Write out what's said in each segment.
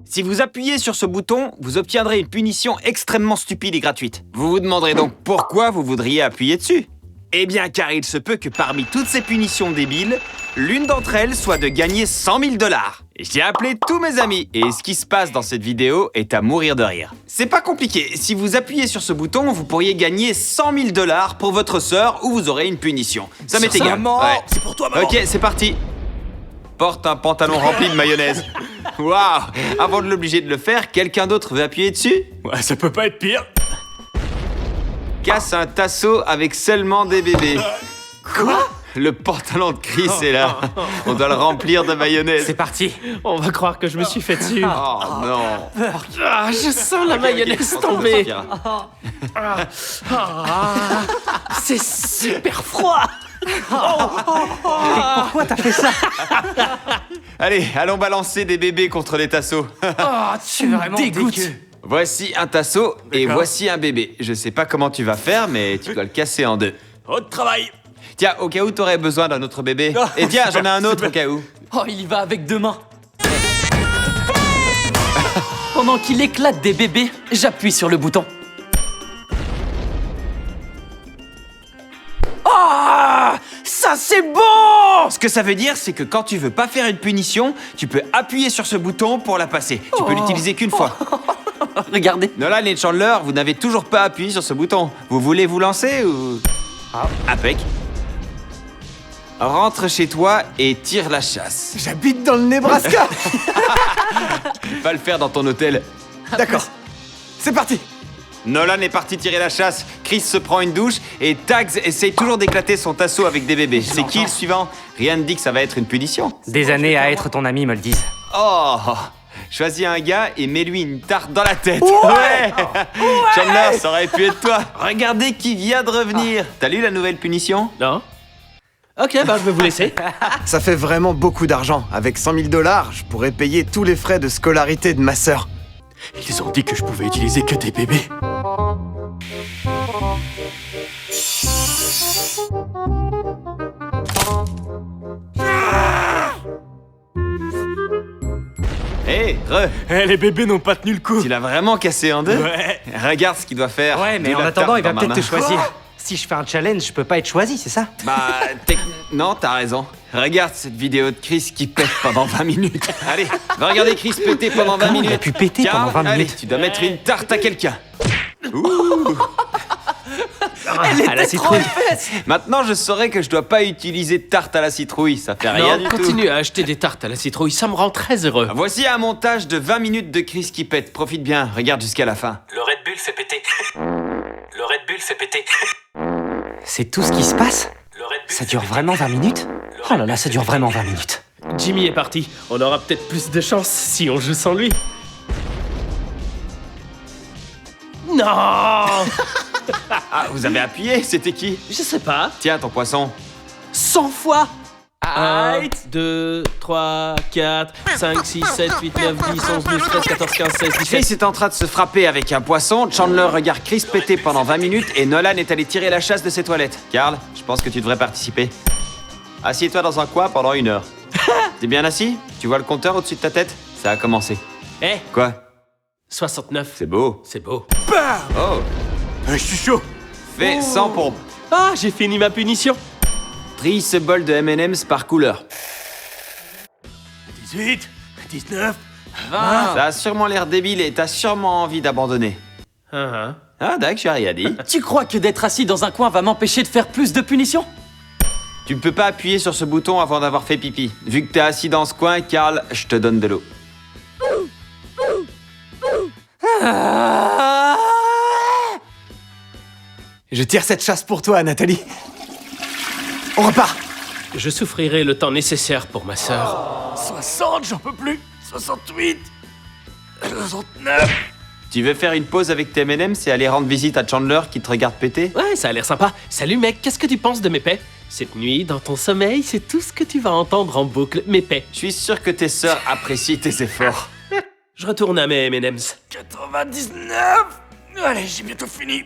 Si vous appuyez sur ce bouton, vous obtiendrez une punition extrêmement stupide et gratuite. Vous vous demanderez donc pourquoi vous voudriez appuyer dessus. Eh bien, car il se peut que parmi toutes ces punitions débiles, l'une d'entre elles soit de gagner 100 000 $. J'ai appelé tous mes amis et ce qui se passe dans cette vidéo est à mourir de rire. C'est pas compliqué, si vous appuyez sur ce bouton, vous pourriez gagner 100 000 $ pour votre sœur ou vous aurez une punition. Ça m'est égal. Ouais. C'est pour toi, maman. Ok, c'est parti. Porte un pantalon rempli de mayonnaise. Waouh! Avant de l'obliger de le faire, quelqu'un d'autre veut appuyer dessus? Ouais, ça peut pas être pire. Casse un tasseau avec seulement des bébés. Quoi? Le pantalon de Chris est là. On doit le remplir de mayonnaise. C'est parti. On va croire que je me suis fait dessus. Oh non. Ah, je sens la mayonnaise tomber. C'est super froid. Pourquoi t'as fait ça? Allez, allons balancer des bébés contre les tasseaux. Tu me vraiment dégoûtes. Voici un tasseau et voici un bébé. Je sais pas comment tu vas faire, mais tu dois le casser en deux. Au travail. Tiens, au cas où t'aurais besoin d'un autre bébé. Et tiens, j'en ai un autre au cas où. Oh, il y va avec 2 mains. Pendant qu'il éclate des bébés, j'appuie sur le bouton. Ah, ça c'est bon. Ce que ça veut dire, c'est que quand tu veux pas faire une punition, tu peux appuyer sur ce bouton pour la passer. Tu peux l'utiliser qu'une fois. Regardez. Nolan et Chandler, vous n'avez toujours pas appuyé sur ce bouton. Vous voulez vous lancer ou... Impec. Rentre chez toi et tire la chasse. J'habite dans le Nebraska. Va le faire dans ton hôtel. D'accord. C'est parti. Nolan est parti tirer la chasse, Chris se prend une douche et Tags essaye toujours d'éclater son tasseau avec des bébés. C'est qui le suivant? Rien ne dit que ça va être une punition. Des années à être ton ami me le disent. Oh! Choisis un gars et mets-lui une tarte dans la tête. Ouais! Chandler, ça aurait pu être toi. Regardez qui vient de revenir. T'as lu la nouvelle punition? Non. Ok, bah je vais vous laisser. Ça fait vraiment beaucoup d'argent. Avec 100 000 $, je pourrais payer tous les frais de scolarité de ma sœur. Ils ont dit que je pouvais utiliser que des bébés. Hé, Les bébés n'ont pas tenu le coup. tu l'as vraiment cassé en deux? Ouais. Regarde ce qu'il doit faire. Ouais, mais D'où en la attendant, tarte il va dans ma peut-être te main. choisir. Si je fais un challenge, je peux pas être choisi, c'est ça? Bah, non, t'as raison. Regarde cette vidéo de Chris qui pète pendant 20 minutes. Allez, va regarder Chris péter pendant 20 Comment il minutes. a pu péter Tiens, pendant 20 allez, minutes? tu dois mettre une tarte à quelqu'un. Ouh. À la citrouille. Maintenant, je saurais que je dois pas utiliser de tarte à la citrouille. Ça fait rien du tout. Continue à acheter des tartes à la citrouille, ça me rend très heureux. Voici un montage de 20 minutes de Chris qui pète. Profite bien, regarde jusqu'à la fin. Le Red Bull fait péter. Le Red Bull fait péter. C'est tout ce qui se passe? Le Red Bull Ça dure vraiment 20 minutes? Oh là là, ça dure vraiment 20 minutes. Jimmy est parti. On aura peut-être plus de chance si on joue sans lui. Non. Ah, vous avez appuyé? C'était qui? Je sais pas. Tiens, ton poisson. 100 fois. 1, 2, 3, 4, 5, 6, 7, 8, 9, 10, 11, 12, 13, 14, 15, 16, 17. Chris est en train de se frapper avec un poisson, Chandler regarde Chris péter pendant 20 minutes et Nolan est allé tirer la chasse de ses toilettes. Carl, je pense que tu devrais participer. Assieds-toi dans un coin pendant 1 heure. T'es bien assis? Tu vois le compteur au-dessus de ta tête? Ça a commencé. Eh, Quoi? 69. C'est beau. C'est beau. Oh, Je suis chaud. fais 100 pompes. Ah, j'ai fini ma punition. Trie ce bol de M&M's par couleur. 18, 19. Ça a sûrement l'air débile et t'as sûrement envie d'abandonner. Ah, Ah, d'accord, j'ai rien dit. Tu crois que d'être assis dans un coin va m'empêcher de faire plus de punitions? Tu ne peux pas appuyer sur ce bouton avant d'avoir fait pipi. Vu que t'es assis dans ce coin, Carl, je te donne de l'eau. Je tire cette chasse pour toi, Nathalie. On repart. je souffrirai le temps nécessaire pour ma sœur. 60, j'en peux plus. 68. 69. Tu veux faire une pause avec tes M&M's et aller rendre visite à Chandler qui te regarde péter? Ouais, ça a l'air sympa. Salut mec, qu'est-ce que tu penses de mes paix? Cette nuit, dans ton sommeil, c'est tout ce que tu vas entendre en boucle, mes paix. Je suis sûr que tes sœurs apprécient tes efforts. Je retourne à mes M&M's. 99. Allez, j'ai bientôt fini.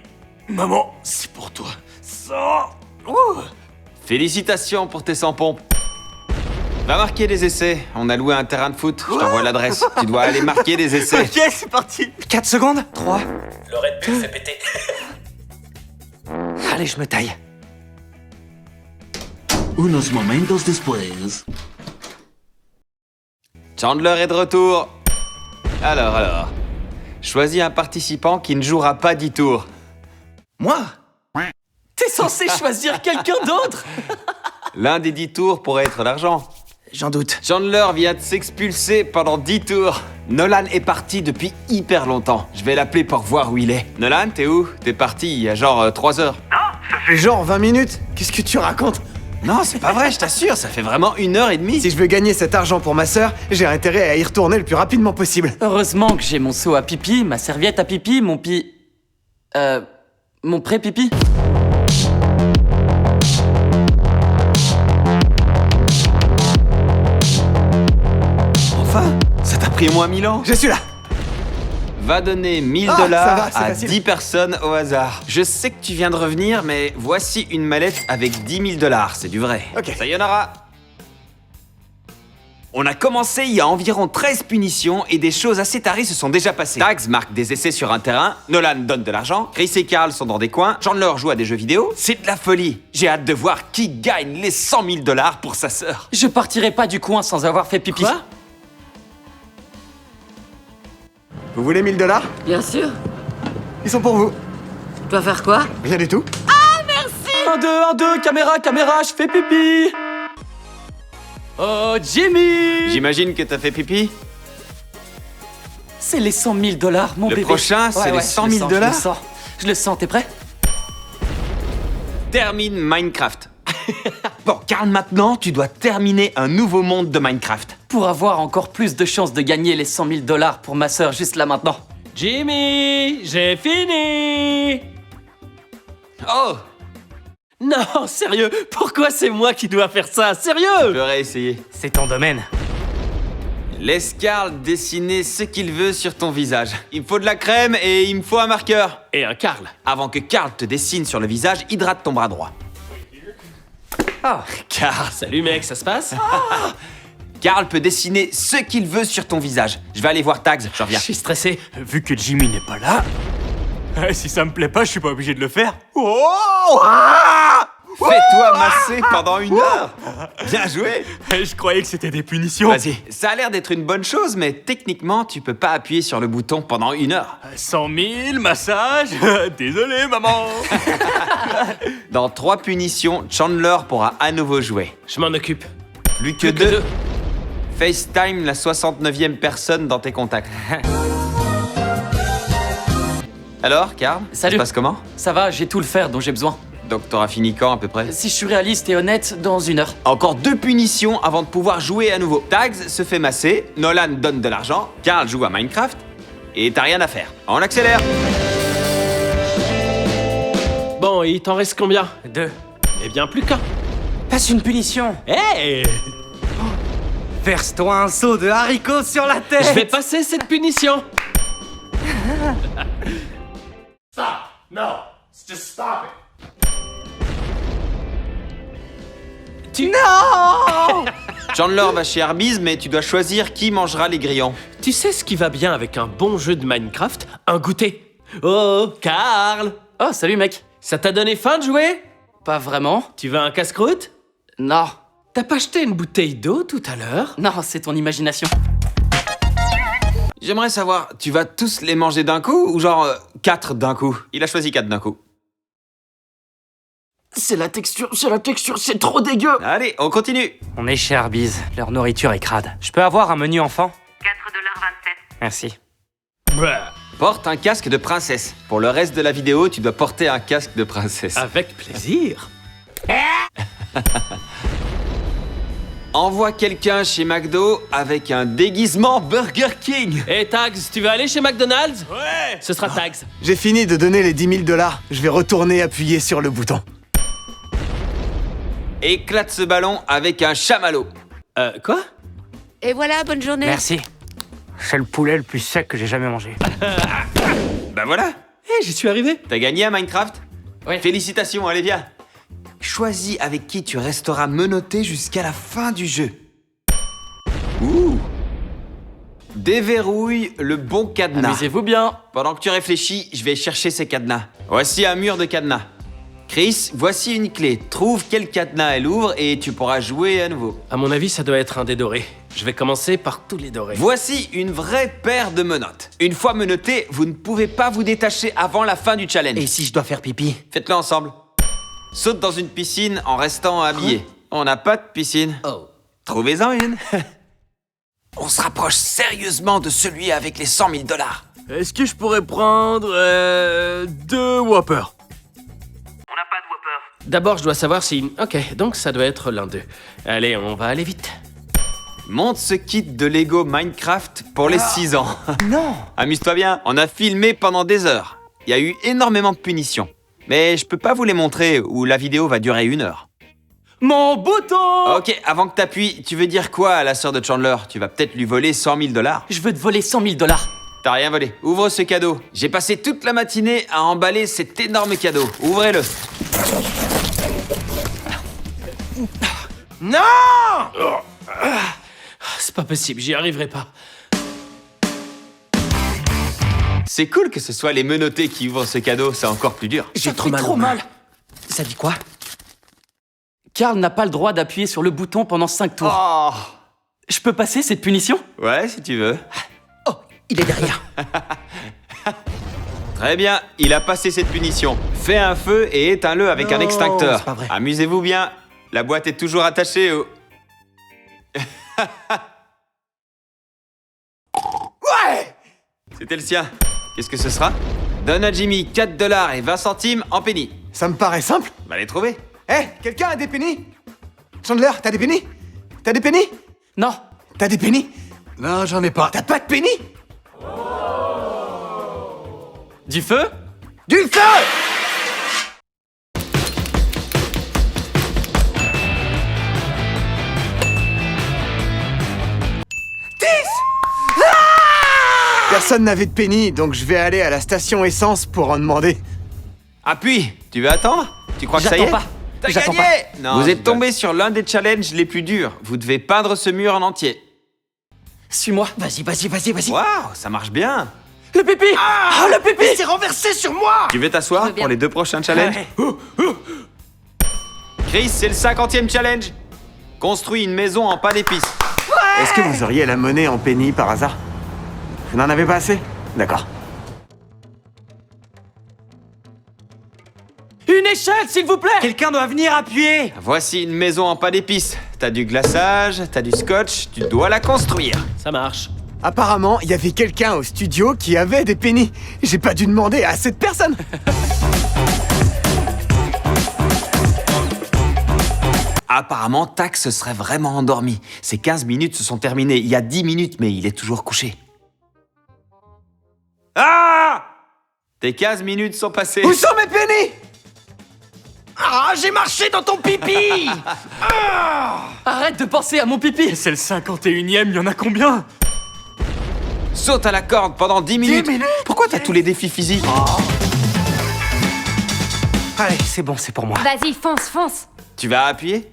Maman, c'est pour toi. 100. Ouh. Félicitations pour tes 100 pompes. Va marquer des essais. On a loué un terrain de foot. Je t'envoie l'adresse. Tu dois aller marquer des essais. Ok, c'est parti. 4 secondes 3. Le Red Bull s'est pété. Allez, je me taille. Unos momentos después. Chandler est de retour. Alors. Choisis un participant qui ne jouera pas 10 tours. Moi? T'es censé choisir quelqu'un d'autre. L'un des 10 tours pourrait être l'argent. J'en doute. Chandler vient de s'expulser pendant 10 tours. Nolan est parti depuis hyper longtemps. Je vais l'appeler pour voir où il est. Nolan, t'es où? T'es parti il y a genre 3 heures. Ça fait genre 20 minutes. Qu'est-ce que tu racontes? Non, c'est pas vrai, je t'assure, ça fait vraiment 1h30. Si je veux gagner cet argent pour ma sœur, j'ai intérêt à y retourner le plus rapidement possible. Heureusement que j'ai mon seau à pipi, ma serviette à pipi, mon pré-pipi. Enfin, ça t'a pris moins 1000 ans. Je suis là. Va donner 1000 Ah, ça dollars va, c'est à facile. 10 personnes au hasard. Je sais que tu viens de revenir, mais voici une mallette avec 10 000 dollars, c'est du vrai. Ok. Sayonara. On a commencé il y a environ 13 punitions et des choses assez tarées se sont déjà passées. Tags marque des essais sur un terrain, Nolan donne de l'argent, Chris et Carl sont dans des coins, Chandler joue à des jeux vidéo. C'est de la folie. J'ai hâte de voir qui gagne les 100 000 dollars pour sa sœur. Je partirai pas du coin sans avoir fait pipi. Quoi? Vous voulez 1000 dollars? Bien sûr. Ils sont pour vous. Je dois faire quoi? Rien du tout. 1, 2, caméra, je fais pipi. Oh, Jimmy. J'imagine que t'as fait pipi. C'est les 100 000 dollars, mon Le bébé. prochain, c'est les 100 000 dollars? Je le sens, t'es prêt? Termine Minecraft. Bon, Carl, maintenant, tu dois terminer un nouveau monde de Minecraft. Pour avoir encore plus de chances de gagner les 100 000 dollars pour ma sœur juste là maintenant. Jimmy, j'ai fini. Oh, Non, sérieux, pourquoi c'est moi qui dois faire ça? je Sérieux? peux réessayer. C'est ton domaine. Laisse Carl dessiner ce qu'il veut sur ton visage. Il me faut de la crème et il me faut un marqueur. Et un Carl. Avant que Carl te dessine sur le visage, hydrate ton bras droit. Oh, Carl, Salut mec, ça se passe? Carl peut dessiner ce qu'il veut sur ton visage. Je vais aller voir Tags, je Je reviens. suis stressé. Vu que Jimmy n'est pas là, si ça me plaît pas, je suis pas obligé de le faire. Fais-toi masser pendant 1 heure. Bien joué. Je croyais que c'était des punitions. Vas-y. Ça a l'air d'être une bonne chose, mais techniquement, tu peux pas appuyer sur le bouton pendant 1 heure. 100 000, massage. Désolé, maman. Dans 3 punitions, Chandler pourra à nouveau jouer. Je m'en occupe. Plus que 2. FaceTime la 69e personne dans tes contacts. Alors, Carl, ça Salut. se passe comment? Ça va, j'ai tout le fer dont j'ai besoin. Donc t'auras fini quand à peu près? Si je suis réaliste et honnête, dans 1 heure. Encore 2 punitions avant de pouvoir jouer à nouveau. Tags se fait masser, Nolan donne de l'argent, Carl joue à Minecraft, et t'as rien à faire. On accélère. Bon, il t'en reste combien? 2. Eh bien, plus qu'un. Passe une punition. Hey! Verse-toi un seau de haricots sur la tête. Je vais passer cette punition. Chandler va chez Arby's, mais tu dois choisir qui mangera les grillons. Tu sais ce qui va bien avec un bon jeu de Minecraft? Un goûter. Oh, Carl! Oh, salut mec. Ça t'a donné faim de jouer? Pas vraiment. Tu veux un casse-croûte? Non. T'as pas acheté une bouteille d'eau tout à l'heure? Non, c'est ton imagination. J'aimerais savoir, tu vas tous les manger d'un coup ou genre 4 d'un coup? Il a choisi 4 d'un coup. C'est la texture, c'est trop dégueu. Allez, on continue. On est chez Arby's. Leur nourriture est crade. Je peux avoir un menu enfant? 4,27 $. Merci. Bah, Porte un casque de princesse. Pour le reste de la vidéo, tu dois porter un casque de princesse. avec plaisir. Envoie quelqu'un chez McDo avec un déguisement Burger King. Hey Tags, tu veux aller chez McDonald's? Ouais. Ce sera Tags. J'ai fini de donner les 10 000 dollars. Je vais retourner appuyer sur le bouton. Éclate ce ballon avec un chamallow. Quoi? Et voilà, bonne journée. Merci. C'est le poulet le plus sec que j'ai jamais mangé. Ben voilà, Hey, j'y suis arrivé. t'as gagné à Minecraft? Oui. Félicitations, allez viens. Choisis avec qui tu resteras menotté jusqu'à la fin du jeu. Ouh. Déverrouille le bon cadenas. Amusez-vous bien. Pendant que tu réfléchis, je vais chercher ces cadenas. Voici un mur de cadenas. Chris, voici une clé. Trouve quel cadenas elle ouvre et tu pourras jouer à nouveau. À mon avis, ça doit être un des dorés. Je vais commencer par tous les dorés. Voici une vraie paire de menottes. Une fois menottés, vous ne pouvez pas vous détacher avant la fin du challenge. Et si je dois faire pipi? Faites-le ensemble. Saute dans une piscine en restant habillé. On n'a pas de piscine. Oh. Trouvez-en une. On se rapproche sérieusement de celui avec les 100 000 $. Est-ce que je pourrais prendre 2 Whoppers? D'abord, je dois savoir si... Ok, donc ça doit être l'un d'eux. Allez, on va aller vite. Monte ce kit de Lego Minecraft pour les 6 ans. Non. Amuse-toi bien, on a filmé pendant des heures. Il y a eu énormément de punitions. Mais je peux pas vous les montrer ou la vidéo va durer 1 heure. Mon bouton! Ok, avant que t'appuies, tu veux dire quoi à la sœur de Chandler? Tu vas peut-être lui voler 100 000 $. Je veux te voler 100 000 $. T'as rien volé. Ouvre ce cadeau. J'ai passé toute la matinée à emballer cet énorme cadeau. Ouvrez-le. Non! C'est pas possible, j'y arriverai pas. C'est cool que ce soit les menottés qui ouvrent ce cadeau, c'est encore plus dur. J'ai Ça fait trop mal. Ça dit quoi? Karl n'a pas le droit d'appuyer sur le bouton pendant 5 tours. Oh! Je peux passer cette punition? Ouais, si tu veux. Oh, il est derrière. Très bien, il a passé cette punition. Fais un feu et éteins-le avec un Non, extincteur. c'est pas vrai. Amusez-vous bien. La boîte est toujours attachée au... Ouais! C'était le sien. Qu'est-ce que ce sera? Donne à Jimmy 4 $ et 20 centimes en penny. Ça me paraît simple. Va les trouver. Eh, quelqu'un a des pennies? Chandler, t'as des pennies? T'as des pennies? Non. T'as des pennies? Non, j'en ai pas. T'as pas de pennies? Du feu? Du feu! Personne n'avait de penny, donc je vais aller à la station essence pour en demander. Appuie. Tu veux attendre? Tu crois que ça y est? J'attends pas. T'as J'attends gagné! pas. Vous êtes tombé sur l'un des challenges les plus durs. Vous devez peindre ce mur en entier. Suis-moi. Vas-y, vas-y, vas-y, vas-y. Waouh, ça marche bien. Le pipi! Ah, le pipi s'est renversé sur moi! Tu veux t'asseoir Je veux bien. pour les 2 prochains challenges? Chris, c'est le 50e challenge. Construis une maison en pain d'épices. Est-ce que vous auriez la monnaie en penny par hasard? Vous n'en avez pas assez? D'accord. Une échelle, s'il vous plaît! Quelqu'un doit venir appuyer! Voici une maison en pain d'épices. T'as du glaçage, t'as du scotch, tu dois la construire. Ça marche. Apparemment, il y avait quelqu'un au studio qui avait des pennies. J'ai pas dû demander à cette personne. Apparemment, Tax se serait vraiment endormi. Ces 15 minutes se sont terminées il y a 10 minutes, mais il est toujours couché. Ah! Tes 15 minutes sont passées. Où sont mes pennies? Ah, j'ai marché dans ton pipi! Arrête de penser à mon pipi! C'est le 51ème, y en a combien? Saute à la corde pendant 10 minutes. Pourquoi t'as tous les défis physiques? Allez, c'est bon, c'est pour moi. Vas-y, fonce, fonce. Tu vas appuyer?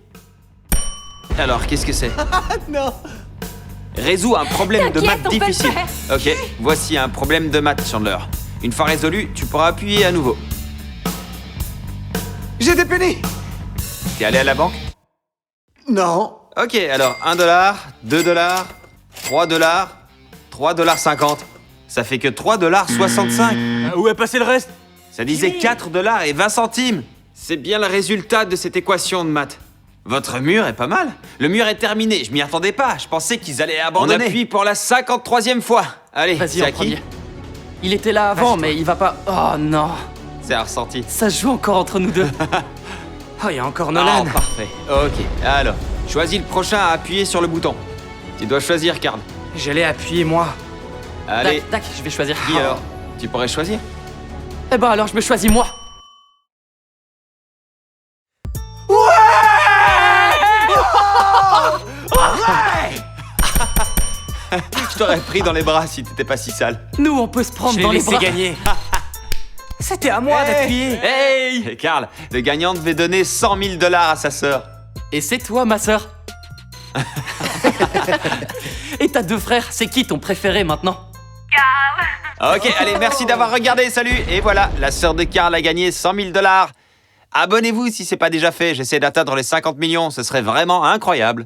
Alors, qu'est-ce que c'est? Non. Résous un problème de T'inquiète, maths on peut le difficile. Ok, voici un problème de maths, Chandler. Une fois résolu, tu pourras appuyer à nouveau. J'ai des pennies. T'es allé à la banque? Non. Ok, alors 1 $, 2 $, 3 $, 3,50 $. Ça fait que 3,65 $. Où est passé le reste? Ça disait 4 $ et 20 centimes. C'est bien le résultat de cette équation de maths. Votre mur est pas mal. Le mur est terminé, je m'y attendais pas. Je pensais qu'ils allaient abandonner. On appuie pour la 53e fois. Allez, Vas-y, c'est en à qui? premier. Il était là avant, mais il va pas... Oh non. C'est un ressenti. Ça se joue encore entre nous deux. Oh, il y a encore Nolan. Oh, parfait. Ok, alors, choisis le prochain à appuyer sur le bouton. Tu dois choisir, Karl. J'allais appuyer, moi. Allez, Tac, je vais choisir. qui alors? Tu pourrais choisir? Eh ben alors, je me choisis moi. Je t'aurais pris dans les bras si t'étais pas si sale. Nous, on peut se prendre Je dans l'ai les laissé bras. gagner. C'était à moi d'appuyer. Hey! Et Karl, le gagnant devait donner 100 000 $ à sa sœur. Et c'est toi, ma sœur. Et t'as 2 frères, c'est qui ton préféré maintenant? Ok, allez, merci d'avoir regardé, salut. Et voilà, la sœur de Carl a gagné 100 000 $. Abonnez-vous si c'est pas déjà fait, j'essaie d'atteindre les 50 millions, ce serait vraiment incroyable.